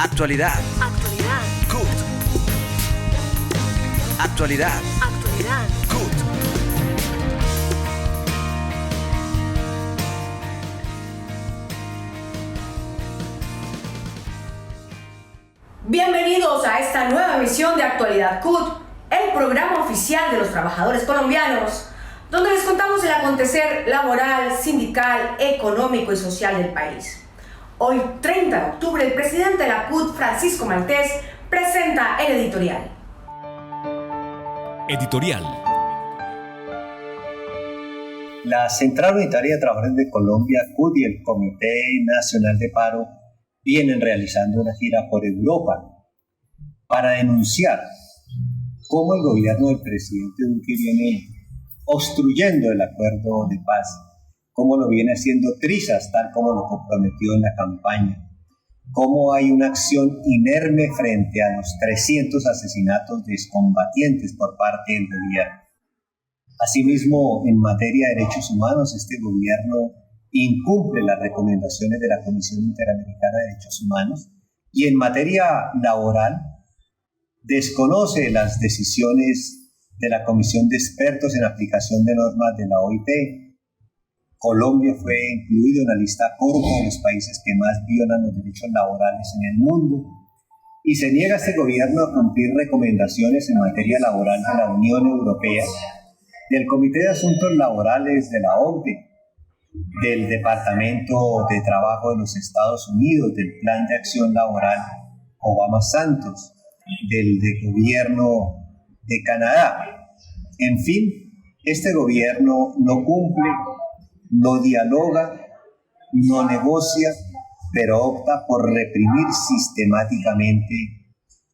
Actualidad. Actualidad. CUT. Actualidad. Actualidad. CUT. Bienvenidos a esta nueva emisión de Actualidad CUT, el programa oficial de los trabajadores colombianos, donde les contamos el acontecer laboral, sindical, económico y social del país. Hoy, 30 de octubre, el presidente de la CUT, Francisco Maltés, presenta el editorial. Editorial. La Central Unitaria de Trabajadores de Colombia, CUT, y el Comité Nacional de Paro vienen realizando una gira por Europa para denunciar cómo el gobierno del presidente Duque viene obstruyendo el acuerdo de paz, cómo lo viene haciendo trizas, tal como lo comprometió en la campaña, cómo hay una acción inerme frente a los 300 asesinatos de excombatientes por parte del gobierno. Asimismo, en materia de derechos humanos, este gobierno incumple las recomendaciones de la Comisión Interamericana de Derechos Humanos y en materia laboral desconoce las decisiones de la Comisión de Expertos en Aplicación de Normas de la OIT. Colombia fue incluido en la lista corta de los países que más violan los derechos laborales en el mundo y se niega este gobierno a cumplir recomendaciones en materia laboral de la Unión Europea, del Comité de Asuntos Laborales de la OCDE, del Departamento de Trabajo de los Estados Unidos, del Plan de Acción Laboral Obama-Santos, del gobierno de Canadá. En fin, este gobierno no cumple, no dialoga, no negocia, pero opta por reprimir sistemáticamente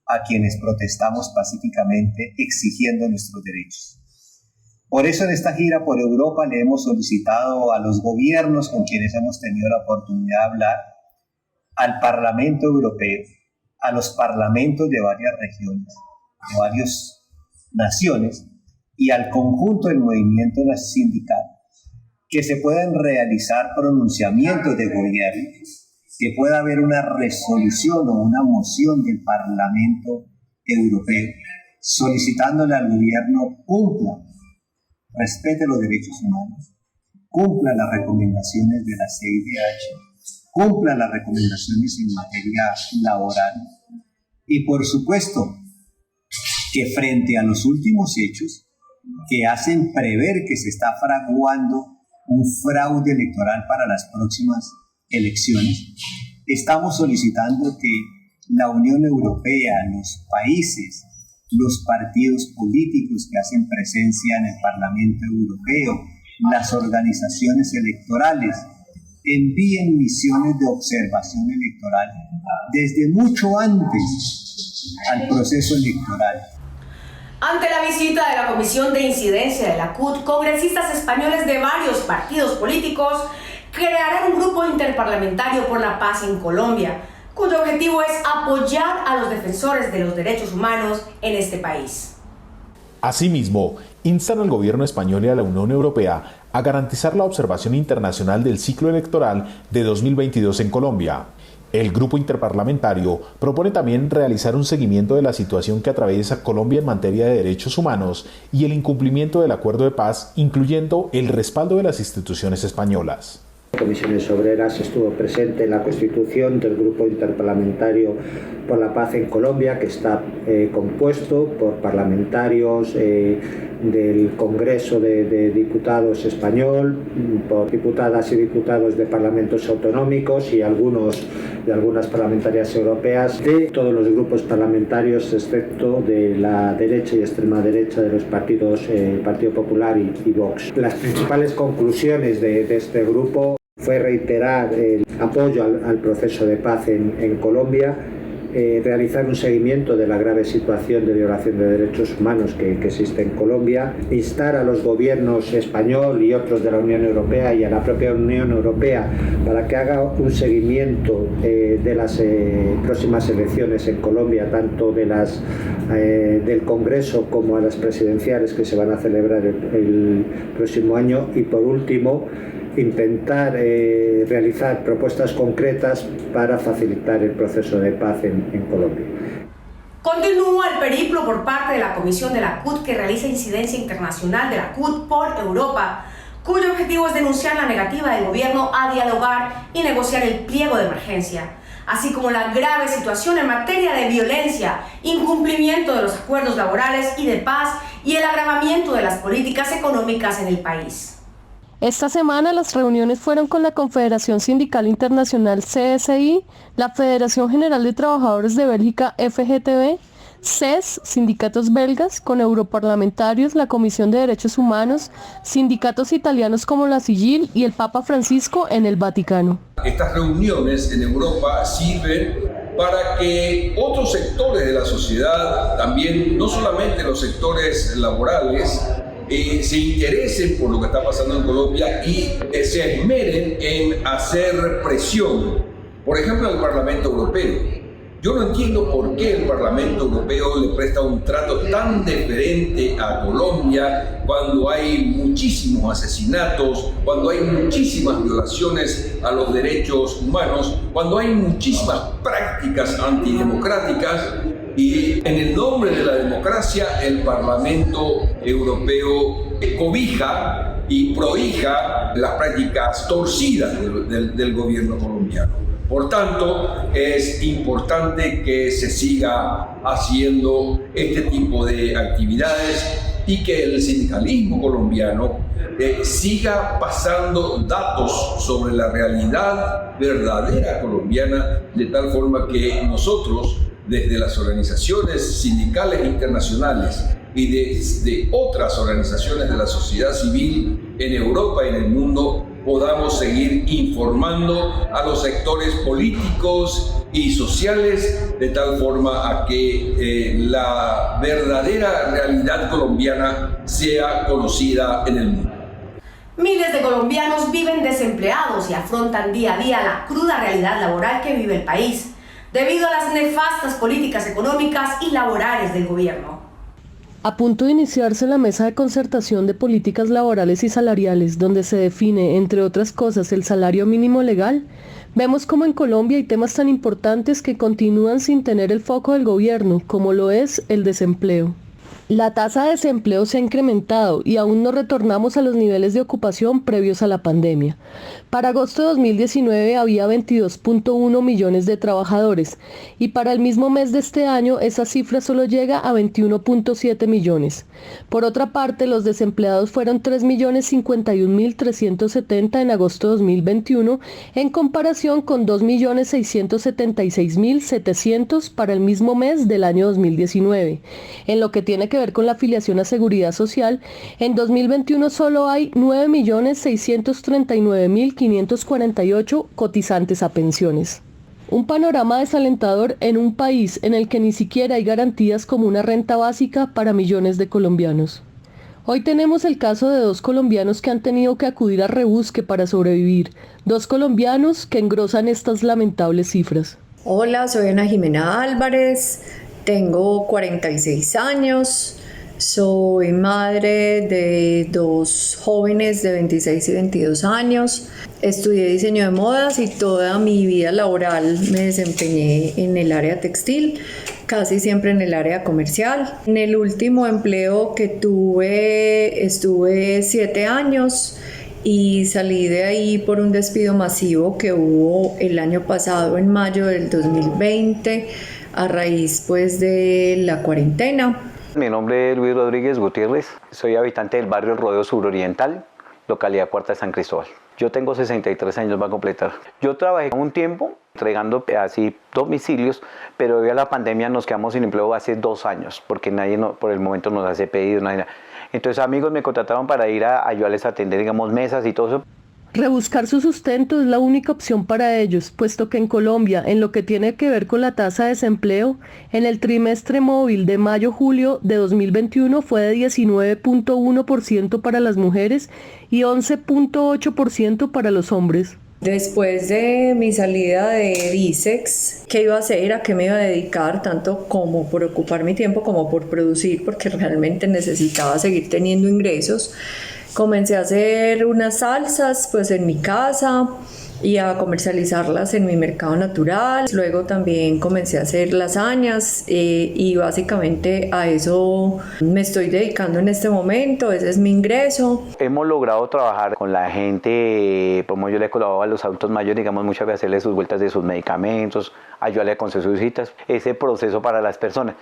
a quienes protestamos pacíficamente exigiendo nuestros derechos. Por eso en esta gira por Europa le hemos solicitado a los gobiernos con quienes hemos tenido la oportunidad de hablar, al Parlamento Europeo, a los parlamentos de varias regiones, de varias naciones y al conjunto del movimiento sindical, que se puedan realizar pronunciamientos de gobierno, que pueda haber una resolución o una moción del Parlamento Europeo solicitándole al gobierno cumpla, respete los derechos humanos, cumpla las recomendaciones de la CIDH, cumpla las recomendaciones en materia laboral y, por supuesto, que frente a los últimos hechos que hacen prever que se está fraguando un fraude electoral para las próximas elecciones, estamos solicitando que la Unión Europea, los países, los partidos políticos que hacen presencia en el Parlamento Europeo, las organizaciones electorales, envíen misiones de observación electoral desde mucho antes al proceso electoral. Ante la visita de la Comisión de Incidencia de la CUT, congresistas españoles de varios partidos políticos crearán un grupo interparlamentario por la paz en Colombia, cuyo objetivo es apoyar a los defensores de los derechos humanos en este país. Asimismo, instan al gobierno español y a la Unión Europea a garantizar la observación internacional del ciclo electoral de 2022 en Colombia. El grupo interparlamentario propone también realizar un seguimiento de la situación que atraviesa Colombia en materia de derechos humanos y el incumplimiento del acuerdo de paz, incluyendo el respaldo de las instituciones españolas. Comisiones Obreras estuvo presente en la constitución del Grupo Interparlamentario por la Paz en Colombia, que está compuesto por parlamentarios del Congreso de Diputados español, por diputadas y diputados de parlamentos autonómicos y algunas parlamentarias europeas, de todos los grupos parlamentarios excepto de la derecha y extrema derecha de los partidos Partido Popular y Vox. Las principales conclusiones de este grupo fue reiterar el apoyo al proceso de paz en Colombia, realizar un seguimiento de la grave situación de violación de derechos humanos que existe en Colombia, instar a los gobiernos español y otros de la Unión Europea y a la propia Unión Europea para que haga un seguimiento de las próximas elecciones en Colombia, tanto de las del Congreso como a las presidenciales que se van a celebrar el próximo año, y por último intentar realizar propuestas concretas para facilitar el proceso de paz en Colombia. Continúa el periplo por parte de la Comisión de la CUT que realiza incidencia internacional de la CUT por Europa, cuyo objetivo es denunciar la negativa del gobierno a dialogar y negociar el pliego de emergencia, así como la grave situación en materia de violencia, incumplimiento de los acuerdos laborales y de paz y el agravamiento de las políticas económicas en el país. Esta semana las reuniones fueron con la Confederación Sindical Internacional CSI, la Federación General de Trabajadores de Bélgica FGTB, CES, sindicatos belgas, con europarlamentarios, la Comisión de Derechos Humanos, sindicatos italianos como la CIGIL y el Papa Francisco en el Vaticano. Estas reuniones en Europa sirven para que otros sectores de la sociedad, también no solamente los sectores laborales, se interesen por lo que está pasando en Colombia y se esmeren en hacer presión. Por ejemplo, el Parlamento Europeo. Yo no entiendo por qué el Parlamento Europeo le presta un trato tan diferente a Colombia cuando hay muchísimos asesinatos, cuando hay muchísimas violaciones a los derechos humanos, cuando hay muchísimas prácticas antidemocráticas y en el nombre de la democracia el Parlamento Europeo cobija y prohija las prácticas torcidas del gobierno colombiano. Por tanto, es importante que se siga haciendo este tipo de actividades y que el sindicalismo colombiano siga pasando datos sobre la realidad verdadera colombiana, de tal forma que nosotros, desde las organizaciones sindicales internacionales y desde otras organizaciones de la sociedad civil en Europa y en el mundo, podamos seguir informando a los sectores políticos y sociales de tal forma a que la verdadera realidad colombiana sea conocida en el mundo. Miles de colombianos viven desempleados y afrontan día a día la cruda realidad laboral que vive el país, debido a las nefastas políticas económicas y laborales del gobierno. A punto de iniciarse la mesa de concertación de políticas laborales y salariales, donde se define, entre otras cosas, el salario mínimo legal, vemos como en Colombia hay temas tan importantes que continúan sin tener el foco del gobierno, como lo es el desempleo. La tasa de desempleo se ha incrementado y aún no retornamos a los niveles de ocupación previos a la pandemia. Para agosto de 2019 había 22.1 millones de trabajadores y para el mismo mes de este año esa cifra solo llega a 21.7 millones. Por otra parte, los desempleados fueron 3.051.370 en agosto de 2021 en comparación con 2.676.700 para el mismo mes del año 2019. En lo que tiene que ver con la afiliación a Seguridad Social, en 2021 solo hay 9.639.548 cotizantes a pensiones. Un panorama desalentador en un país en el que ni siquiera hay garantías como una renta básica para millones de colombianos. Hoy tenemos el caso de 2 colombianos que han tenido que acudir a rebusque para sobrevivir, 2 colombianos que engrosan estas lamentables cifras. Hola, soy Ana Jimena Álvarez. Tengo 46 años, soy madre de 2 jóvenes de 26 y 22 años. Estudié diseño de modas y toda mi vida laboral me desempeñé en el área textil, casi siempre en el área comercial. En el último empleo que tuve estuve 7 años y salí de ahí por un despido masivo que hubo el año pasado, en mayo del 2020. A raíz pues de la cuarentena. Mi nombre es Luis Rodríguez Gutiérrez, soy habitante del barrio Rodeo Suroriental, localidad Cuarta de San Cristóbal. Yo tengo 63 años, va a completar. Yo trabajé un tiempo entregando así domicilios, pero debido a la pandemia nos quedamos sin empleo hace 2 años, porque nadie por el momento nos hace pedidos, nadie. Entonces amigos me contrataron para ir a ayudarles a atender, digamos, mesas y todo eso. Rebuscar su sustento es la única opción para ellos, puesto que en Colombia, en lo que tiene que ver con la tasa de desempleo, en el trimestre móvil de mayo-julio de 2021 fue de 19.1% para las mujeres y 11.8% para los hombres. Después de mi salida de Disex, ¿qué iba a hacer? ¿A qué me iba a dedicar? Tanto como por ocupar mi tiempo como por producir, porque realmente necesitaba seguir teniendo ingresos. Comencé a hacer unas salsas pues en mi casa y a comercializarlas en mi mercado natural. Luego también comencé a hacer lasañas y básicamente a eso me estoy dedicando en este momento, ese es mi ingreso. Hemos logrado trabajar con la gente, como yo le colaboro a los adultos mayores, digamos, muchas veces hacerles sus vueltas de sus medicamentos, ayudarle con sus citas, ese proceso para las personas.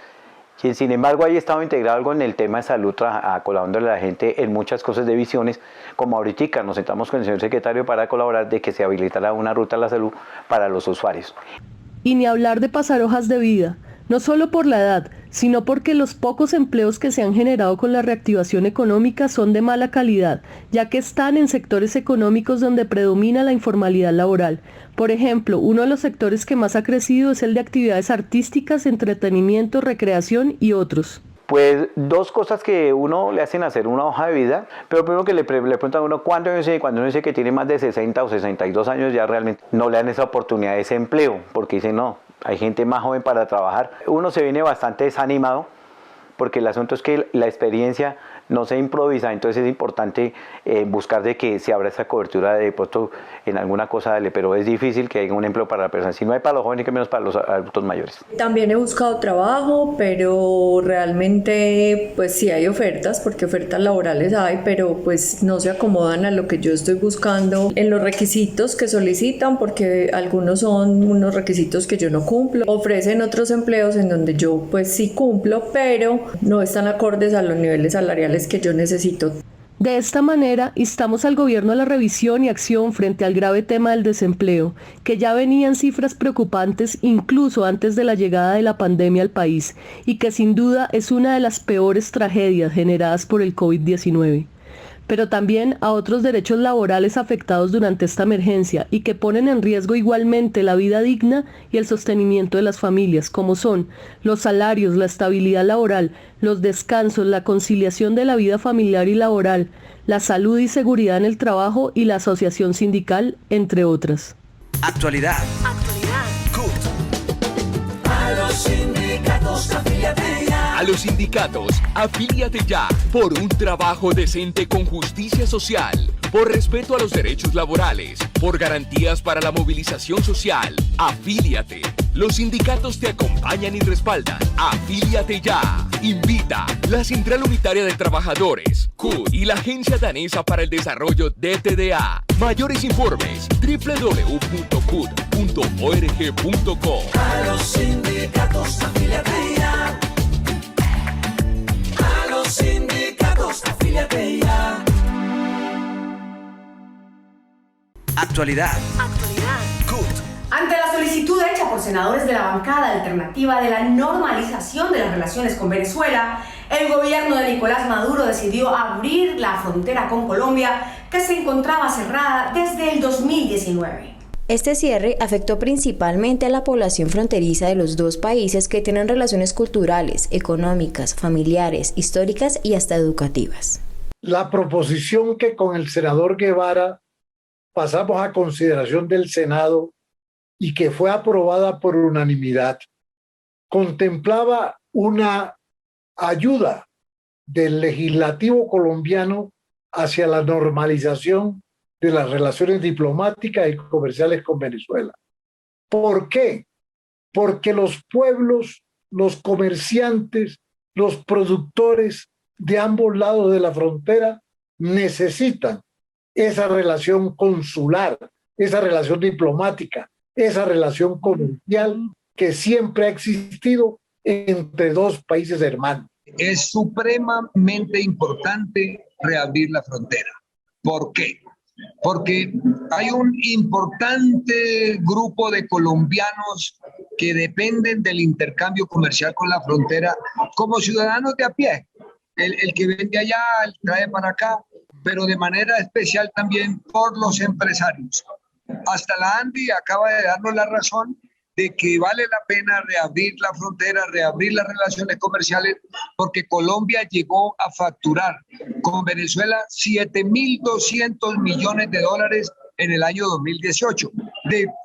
Sin embargo, ahí estaba integrado algo en el tema de salud, colaborando a la gente en muchas cosas de visiones, como ahorita nos sentamos con el señor secretario para colaborar de que se habilitara una ruta a la salud para los usuarios. Y ni hablar de pasar hojas de vida, no solo por la edad, sino porque los pocos empleos que se han generado con la reactivación económica son de mala calidad, ya que están en sectores económicos donde predomina la informalidad laboral. Por ejemplo, uno de los sectores que más ha crecido es el de actividades artísticas, entretenimiento, recreación y otros. Pues dos cosas que uno le hacen hacer una hoja de vida, pero primero que le preguntan a uno cuánto años tiene, y cuando uno dice que tiene más de 60 o 62 años ya realmente no le dan esa oportunidad de ese empleo, porque dicen no, hay gente más joven para trabajar. Uno se viene bastante desanimado porque el asunto es que la experiencia no se improvisa, entonces es importante buscar de que se abra esa cobertura de puesto en alguna cosa, pero es difícil que haya un empleo para la persona, si no hay para los jóvenes que menos para los adultos mayores. También he buscado trabajo, pero realmente pues sí hay ofertas, porque ofertas laborales hay, pero pues no se acomodan a lo que yo estoy buscando en los requisitos que solicitan, porque algunos son unos requisitos que yo no cumplo. Ofrecen otros empleos en donde yo pues sí cumplo, pero no están acordes a los niveles salariales que yo necesito. De esta manera, instamos al gobierno a la revisión y acción frente al grave tema del desempleo, que ya venían cifras preocupantes incluso antes de la llegada de la pandemia al país, y que sin duda es una de las peores tragedias generadas por el COVID-19. Pero también a otros derechos laborales afectados durante esta emergencia y que ponen en riesgo igualmente la vida digna y el sostenimiento de las familias, como son los salarios, la estabilidad laboral, los descansos, la conciliación de la vida familiar y laboral, la salud y seguridad en el trabajo y la asociación sindical, entre otras. Actualidad. CUT. A los sindicatos, afíliate ya. A los sindicatos, afíliate ya. Por un trabajo decente con justicia social, por respeto a los derechos laborales, por garantías para la movilización social. Afíliate. Los sindicatos te acompañan y respaldan. Afíliate ya. Invita la Central Unitaria de Trabajadores, CUT, y la Agencia Danesa para el Desarrollo DTDA. Mayores informes www.cut.org.co. A los sindicatos, afíliate ya. A los sindicatos, afíliate ya. Actualidad. CUT. Ante la solicitud hecha por senadores de la bancada alternativa de la normalización de las relaciones con Venezuela, el gobierno de Nicolás Maduro decidió abrir la frontera con Colombia, que se encontraba cerrada desde el 2019. Este cierre afectó principalmente a la población fronteriza de los dos países que tienen relaciones culturales, económicas, familiares, históricas y hasta educativas. La proposición que con el senador Guevara pasamos a consideración del Senado y que fue aprobada por unanimidad, contemplaba una ayuda del legislativo colombiano hacia la normalización de las relaciones diplomáticas y comerciales con Venezuela. ¿Por qué? Porque los pueblos, los comerciantes, los productores de ambos lados de la frontera necesitan esa relación consular, esa relación diplomática, esa relación comercial que siempre ha existido entre dos países hermanos. Es supremamente importante reabrir la frontera. ¿Por qué? Porque hay un importante grupo de colombianos que dependen del intercambio comercial con la frontera como ciudadanos de a pie. El que vende allá, el que trae para acá, pero de manera especial también por los empresarios. Hasta la ANDI acaba de darnos la razón de que vale la pena reabrir la frontera, reabrir las relaciones comerciales, porque Colombia llegó a facturar con Venezuela 7.200 millones de dólares en el año 2018.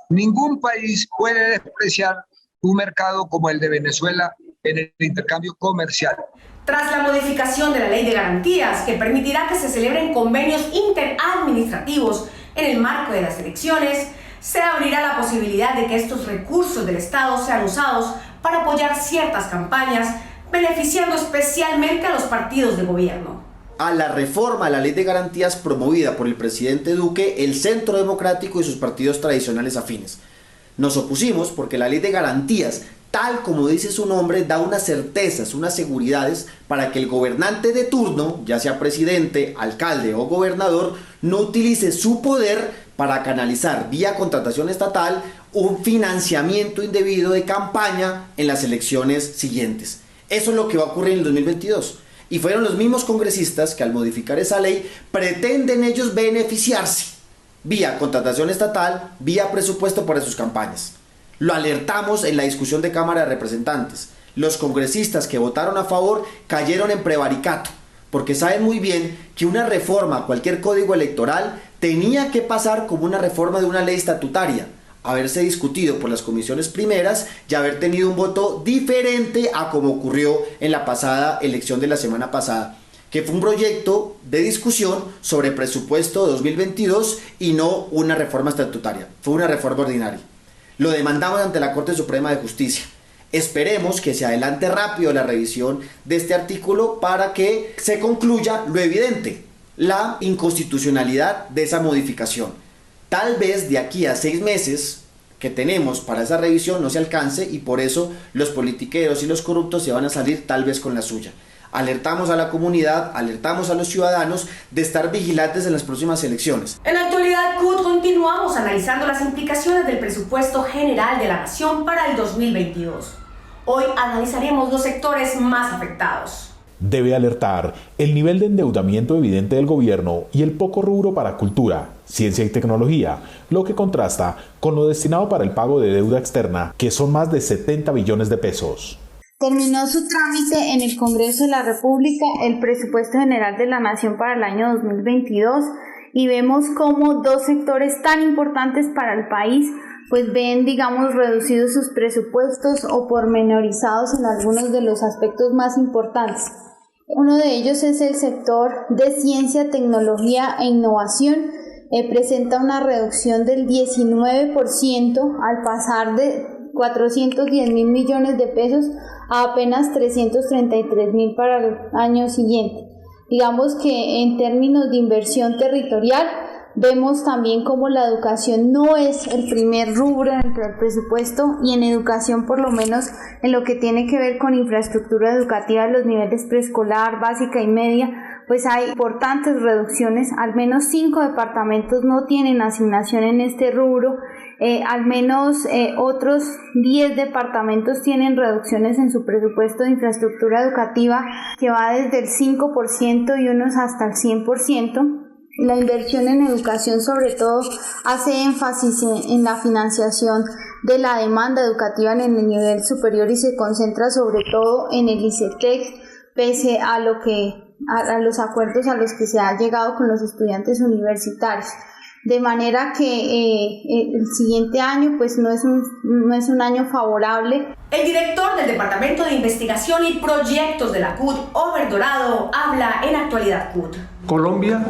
Ningún país puede despreciar un mercado como el de Venezuela en el intercambio comercial. Tras la modificación de la Ley de Garantías, que permitirá que se celebren convenios interadministrativos en el marco de las elecciones, se abrirá la posibilidad de que estos recursos del Estado sean usados para apoyar ciertas campañas, beneficiando especialmente a los partidos de gobierno. A la reforma a la Ley de Garantías promovida por el presidente Duque, el Centro Democrático y sus partidos tradicionales afines. Nos opusimos porque la Ley de Garantías, tal como dice su nombre, da unas certezas, unas seguridades para que el gobernante de turno, ya sea presidente, alcalde o gobernador, no utilice su poder para canalizar vía contratación estatal un financiamiento indebido de campaña en las elecciones siguientes. Eso es lo que va a ocurrir en el 2022. Y fueron los mismos congresistas que al modificar esa ley pretenden ellos beneficiarse vía contratación estatal, vía presupuesto para sus campañas. Lo alertamos en la discusión de Cámara de Representantes. Los congresistas que votaron a favor cayeron en prevaricato, porque saben muy bien que una reforma a cualquier código electoral tenía que pasar como una reforma de una ley estatutaria, haberse discutido por las comisiones primeras y haber tenido un voto diferente a como ocurrió en la pasada elección de la semana pasada, que fue un proyecto de discusión sobre presupuesto 2022 y no una reforma estatutaria, fue una reforma ordinaria. Lo demandamos ante la Corte Suprema de Justicia. Esperemos que se adelante rápido la revisión de este artículo para que se concluya lo evidente, la inconstitucionalidad de esa modificación. Tal vez de aquí a 6 meses que tenemos para esa revisión no se alcance y por eso los politiqueros y los corruptos se van a salir tal vez con la suya. Alertamos a la comunidad, alertamos a los ciudadanos de estar vigilantes en las próximas elecciones. En la actualidad CUT continuamos analizando las implicaciones del presupuesto general de la Nación para el 2022. Hoy analizaremos los sectores más afectados. Debe alertar el nivel de endeudamiento evidente del gobierno y el poco rubro para cultura, ciencia y tecnología, lo que contrasta con lo destinado para el pago de deuda externa, que son más de 70 billones de pesos. Terminó su trámite en el Congreso de la República el presupuesto general de la Nación para el año 2022 y vemos cómo dos sectores tan importantes para el país pues ven, digamos, reducidos sus presupuestos o pormenorizados en algunos de los aspectos más importantes. Uno de ellos es el sector de ciencia, tecnología e innovación. Presenta una reducción del 19% al pasar de 410.000 millones de pesos a apenas 333.000 para el año siguiente. Digamos que en términos de inversión territorial, vemos también cómo la educación no es el primer rubro dentro del presupuesto y en educación, por lo menos en lo que tiene que ver con infraestructura educativa de los niveles preescolar, básica y media, pues hay importantes reducciones. Al menos 5 departamentos no tienen asignación en este rubro, al menos otros 10 departamentos tienen reducciones en su presupuesto de infraestructura educativa que va desde el 5% y unos hasta el 100%. La inversión en educación sobre todo hace énfasis en la financiación de la demanda educativa en el nivel superior y se concentra sobre todo en el ICETEX, pese a los acuerdos a los que se ha llegado con los estudiantes universitarios. De manera que el siguiente año pues no es un año favorable. El director del Departamento de Investigación y Proyectos de la CUT, Ober Dorado, habla en Actualidad CUT. Colombia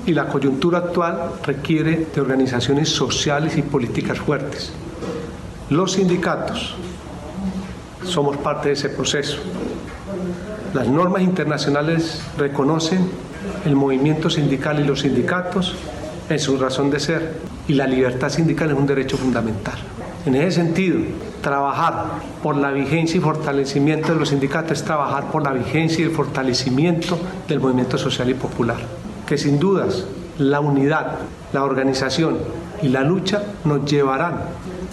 y la coyuntura actual requiere de organizaciones sociales y políticas fuertes. Los sindicatos somos parte de ese proceso. Las normas internacionales reconocen el movimiento sindical y los sindicatos en su razón de ser, y la libertad sindical es un derecho fundamental. En ese sentido, trabajar por la vigencia y fortalecimiento de los sindicatos es trabajar por la vigencia y el fortalecimiento del movimiento social y popular, que sin dudas la unidad, la organización y la lucha nos llevarán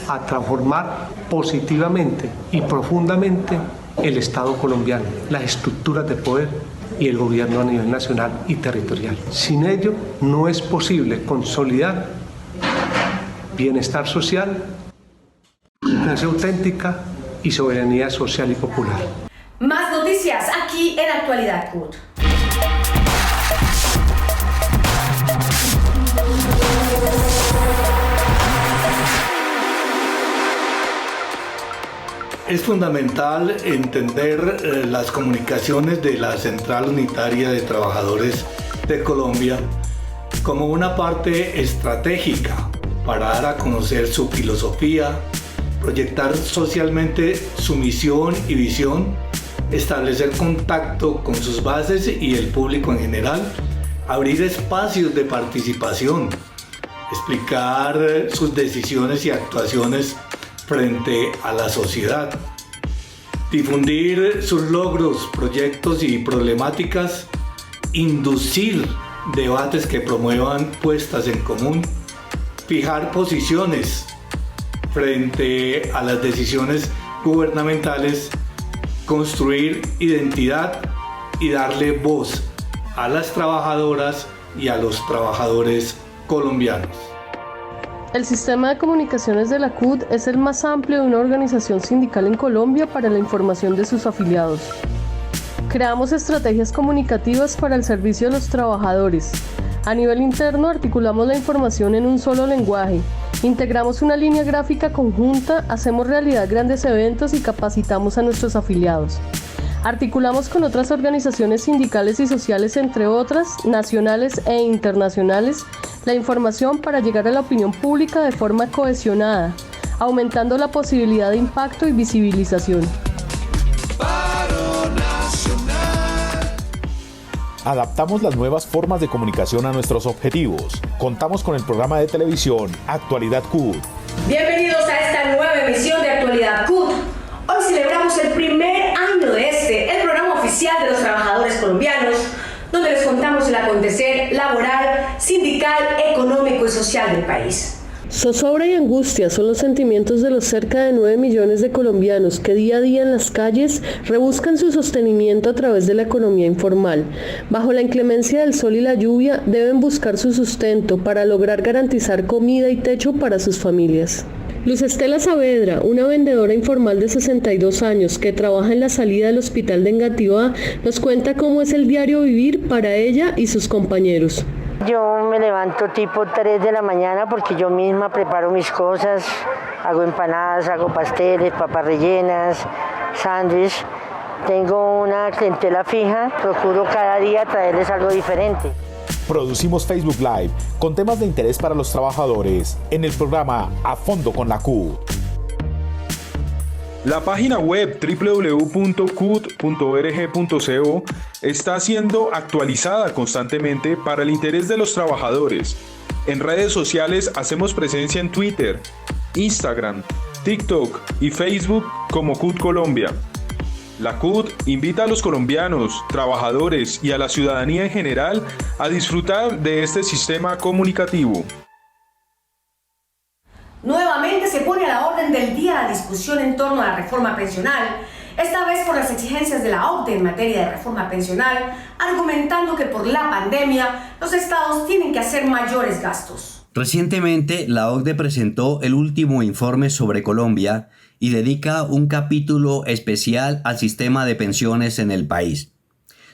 a transformar positivamente y profundamente el Estado colombiano, las estructuras de poder y el gobierno a nivel nacional y territorial. Sin ello no es posible consolidar bienestar social, democracia auténtica y soberanía social y popular. Más noticias aquí en Actualidad CUT. Es fundamental entender las comunicaciones de la Central Unitaria de Trabajadores de Colombia como una parte estratégica para dar a conocer su filosofía, proyectar socialmente su misión y visión, establecer contacto con sus bases y el público en general, abrir espacios de participación, explicar sus decisiones y actuaciones frente a la sociedad, difundir sus logros, proyectos y problemáticas, inducir debates que promuevan puestas en común, fijar posiciones frente a las decisiones gubernamentales, construir identidad y darle voz a las trabajadoras y a los trabajadores colombianos. El sistema de comunicaciones de la CUT es el más amplio de una organización sindical en Colombia para la información de sus afiliados. Creamos estrategias comunicativas para el servicio de los trabajadores. A nivel interno articulamos la información en un solo lenguaje, integramos una línea gráfica conjunta, hacemos realidad grandes eventos y capacitamos a nuestros afiliados. Articulamos con otras organizaciones sindicales y sociales, entre otras, nacionales e internacionales, la información para llegar a la opinión pública de forma cohesionada, aumentando la posibilidad de impacto y visibilización. Adaptamos las nuevas formas de comunicación a nuestros objetivos. Contamos con el programa de televisión Actualidad CUT. Bienvenidos a esta nueva emisión de Actualidad CUT. Hoy celebramos el primer año de el programa oficial de los trabajadores colombianos, donde les contamos el acontecer laboral, sindical, económico y social del país. Zozobra y angustia son los sentimientos de los cerca de 9 millones de colombianos que día a día en las calles rebuscan su sostenimiento a través de la economía informal. Bajo la inclemencia del sol y la lluvia, deben buscar su sustento para lograr garantizar comida y techo para sus familias. Luz Estela Saavedra, una vendedora informal de 62 años que trabaja en la salida del hospital de Engativá, nos cuenta cómo es el diario vivir para ella y sus compañeros. Yo me levanto tipo 3 de la mañana porque yo misma preparo mis cosas, hago empanadas, hago pasteles, papas rellenas, sándwich. Tengo una clientela fija, procuro cada día traerles algo diferente. Producimos Facebook Live con temas de interés para los trabajadores en el programa A Fondo con la CUT. La página web www.cut.org.co está siendo actualizada constantemente para el interés de los trabajadores. En redes sociales hacemos presencia en Twitter, Instagram, TikTok y Facebook como CUT Colombia. La CUT invita a los colombianos, trabajadores y a la ciudadanía en general a disfrutar de este sistema comunicativo. Nuevamente se pone a la orden del día la discusión en torno a la reforma pensional, esta vez por las exigencias de la OCDE en materia de reforma pensional, argumentando que por la pandemia los estados tienen que hacer mayores gastos. Recientemente, la OCDE presentó el último informe sobre Colombia y dedica un capítulo especial al sistema de pensiones en el país,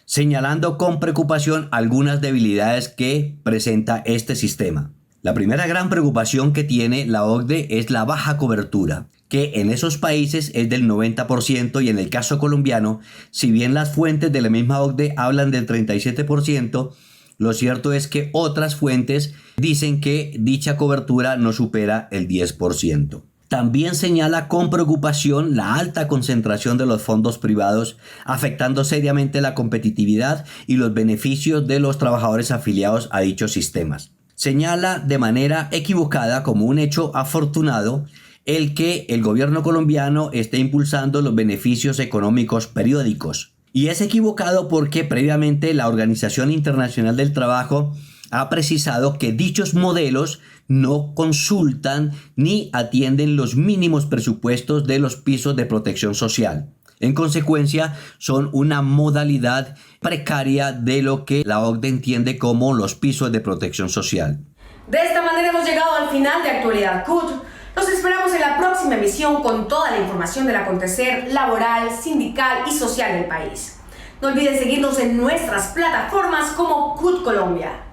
señalando con preocupación algunas debilidades que presenta este sistema. La primera gran preocupación que tiene la OCDE es la baja cobertura, que en esos países es del 90% y en el caso colombiano, si bien las fuentes de la misma OCDE hablan del 37%, lo cierto es que otras fuentes dicen que dicha cobertura no supera el 10%. También señala con preocupación la alta concentración de los fondos privados, afectando seriamente la competitividad y los beneficios de los trabajadores afiliados a dichos sistemas. Señala de manera equivocada como un hecho afortunado el que el gobierno colombiano esté impulsando los beneficios económicos periódicos. Y es equivocado porque previamente la Organización Internacional del Trabajo ha precisado que dichos modelos no consultan ni atienden los mínimos presupuestos de los pisos de protección social. En consecuencia, son una modalidad precaria de lo que la OCDE entiende como los pisos de protección social. De esta manera hemos llegado al final de Actualidad CUT. Los esperamos en la próxima emisión con toda la información del acontecer laboral, sindical y social del país. No olviden seguirnos en nuestras plataformas como CUT Colombia.